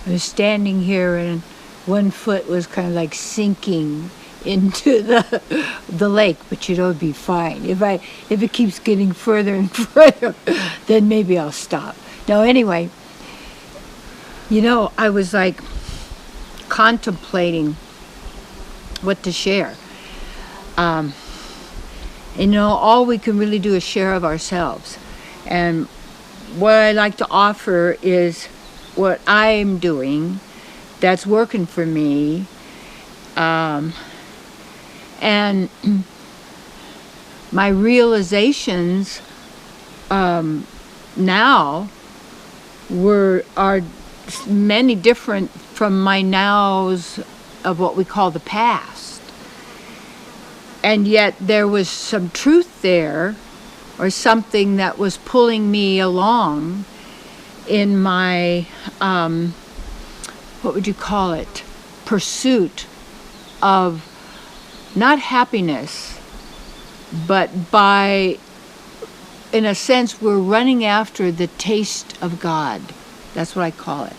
I was standing here and one foot was kind of like sinking into the lake, but it'll be fine. If it keeps getting further and further, then maybe I'll stop. No, anyway, I was like contemplating what to share. All we can really do is share of ourselves. And what I like to offer is what I'm doing that's working for me. And my realizations now are many different from my nows of what we call the past. And yet there was some truth there, or something that was pulling me along in my, what would you call it, pursuit of not happiness, but in a sense, we're running after the taste of God. That's what I call it.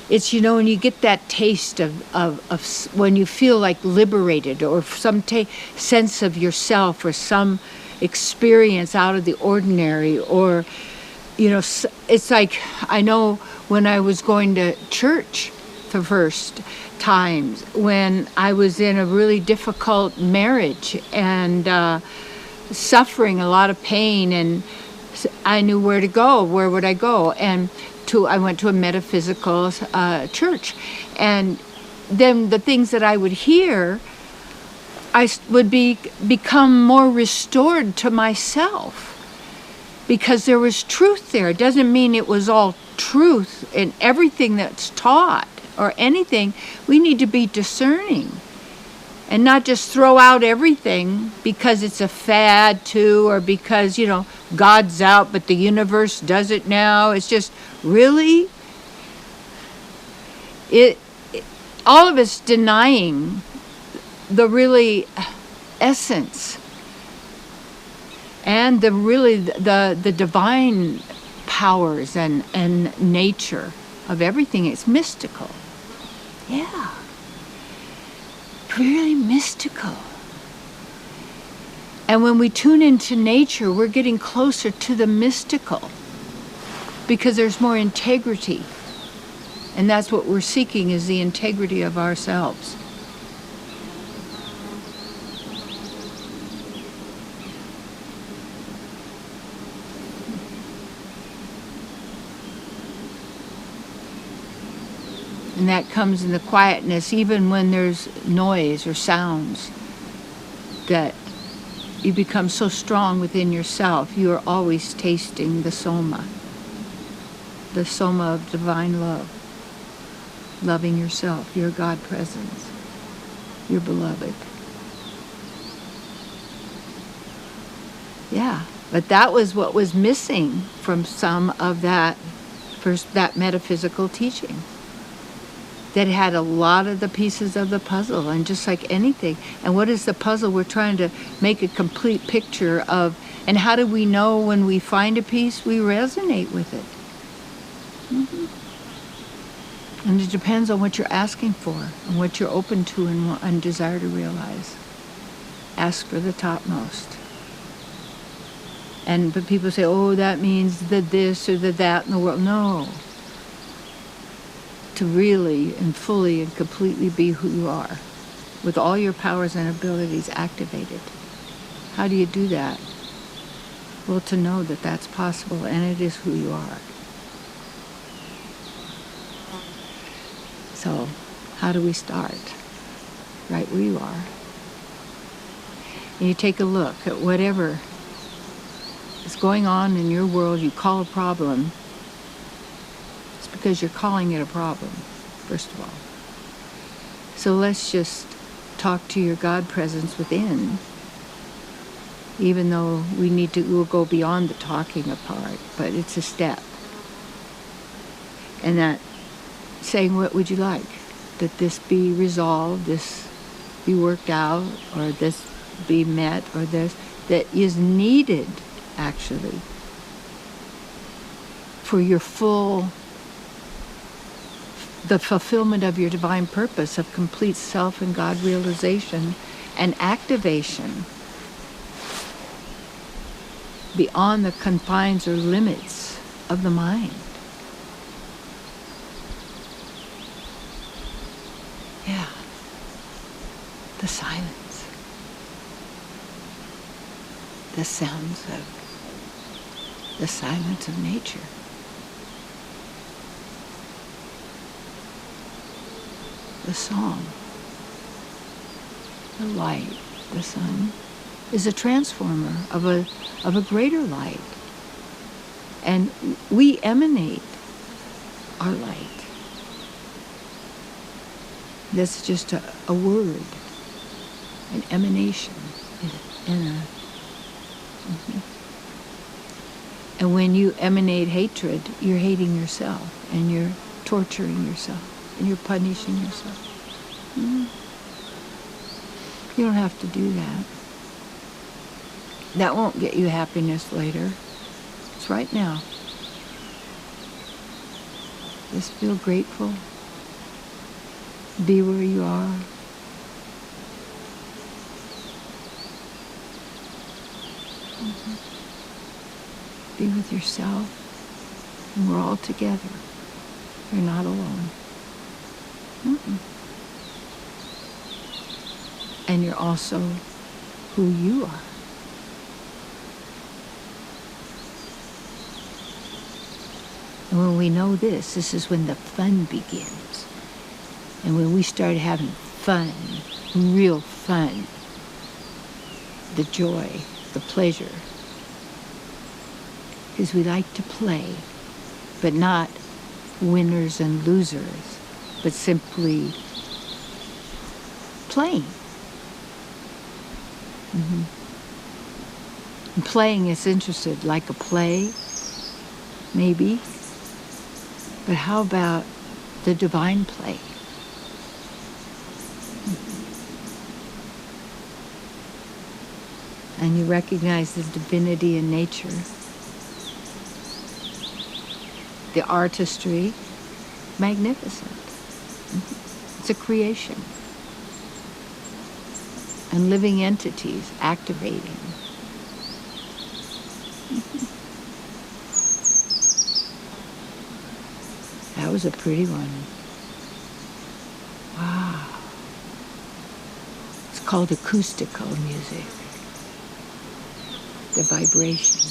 It's, when you get that taste of when you feel like liberated, or some sense of yourself, or some experience out of the ordinary, or, it's like, I know when I was going to church the first times, when I was in a really difficult marriage and suffering a lot of pain, and I knew where to go. Where would I go? And I went to a metaphysical church, and then the things that I would hear, I would become more restored to myself, because there was truth there. It doesn't mean it was all truth in everything that's taught or anything. We need to be discerning and not just throw out everything because it's a fad too, or because, God's out, but the universe does it now. It's just, really? All of us denying the really essence and the divine powers and nature of everything. It's mystical. Yeah. Really mystical. And when we tune into nature, we're getting closer to the mystical, because there's more integrity. And that's what we're seeking, is the integrity of ourselves. And that comes in the quietness, even when there's noise or sounds, that you become so strong within yourself. You are always tasting the soma of divine love, loving yourself, your God presence, your beloved. Yeah, but that was what was missing from some of that metaphysical teaching, that had a lot of the pieces of the puzzle. And just like anything, and what is the puzzle? We're trying to make a complete picture of, and how do we know when we find a piece, we resonate with it? Mm-hmm. And it depends on what you're asking for and what you're open to and desire to realize. Ask for the topmost. But people say, oh, that means the this or the that in the world. No. To really and fully and completely be who you are, with all your powers and abilities activated. How do you do that? Well, to know that that's possible, and it is who you are. So, how do we start? Right where you are. And you take a look at whatever is going on in your world you call a problem. Because you're calling it a problem, first of all. So let's just talk to your God presence within, even though we'll go beyond the talking apart, but it's a step. And that saying, what would you like? That this be resolved, this be worked out, or this be met, or this, that is needed actually, for the fulfillment of your divine purpose of complete self and God realization and activation beyond the confines or limits of the mind. Yeah. The silence. The sounds of the silence of nature. The song, the light, the sun, is a transformer of a greater light. And we emanate our light. That's just a word, an emanation. And when you emanate hatred, you're hating yourself, and you're torturing yourself. And you're punishing yourself. You don't have to do that. That won't get you happiness later. It's right now. Just feel grateful. Be where you are. Be with yourself. And we're all together. You're not alone. And you're also who you are. And when we know this is when the fun begins. And when we start having fun, real fun, the joy, the pleasure, because we like to play, but not winners and losers, but simply playing. And playing is interested, like a play, maybe. But how about the divine play? And you recognize the divinity in nature, the artistry, magnificent. It's a creation. And living entities activating. That was a pretty one. Wow. It's called acoustical music. The vibration.